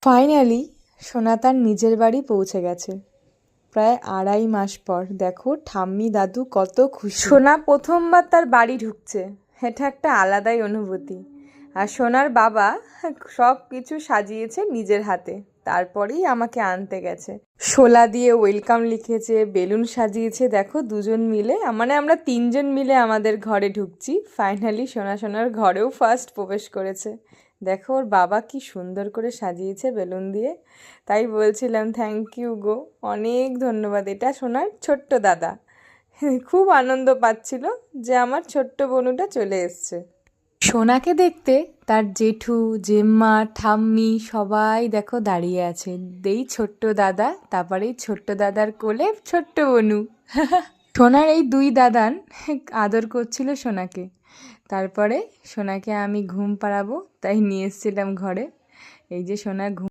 Finally সোনা তার নিজের বাড়ি পৌঁছে গেছে প্রায় 2.5 মাস পর। দেখো ঠাম্মি দাদু কত খুশি। সোনা প্রথমবার তার বাড়ি ঢুকছে, এটা একটা আলাদাই অনুভূতি। আর সোনার বাবা সব কিছু সাজিয়েছে নিজের হাতে, তারপরেই আমাকে আনতে গেছে। শোলা দিয়ে ওয়েলকাম লিখেছে, বেলুন সাজিয়েছে। দেখো দুজন মিলে, মানে আমরা 3জন মিলে আমাদের ঘরে ঢুকছি। ফাইনালি সোনার ঘরেও ফার্স্ট প্রবেশ করেছে। দেখো ওর বাবা কি সুন্দর করে সাজিয়েছে বেলুন দিয়ে। তাই বলছিলাম থ্যাংক ইউ গো, অনেক ধন্যবাদ। এটা সোনার ছোট্ট দাদা খুব আনন্দ পাচ্ছিল যে আমার ছোট্ট বোনুটা চলে এসছে। সোনাকে দেখতে তার জেঠু, জেম্মা, ঠাম্মি সবাই দেখো দাঁড়িয়ে আছে। এই ছোট্ট দাদা, তারপরে এই ছোট্ট দাদার কোলে ছোট্ট বনু। সোনার এই 2 দাদান আদর করছিল সোনাকে। তারপরে সোনাকে আমি ঘুম পাড়াবো তাই নিয়ে এসেছিলাম ঘরে। এই যে সোনা ঘুম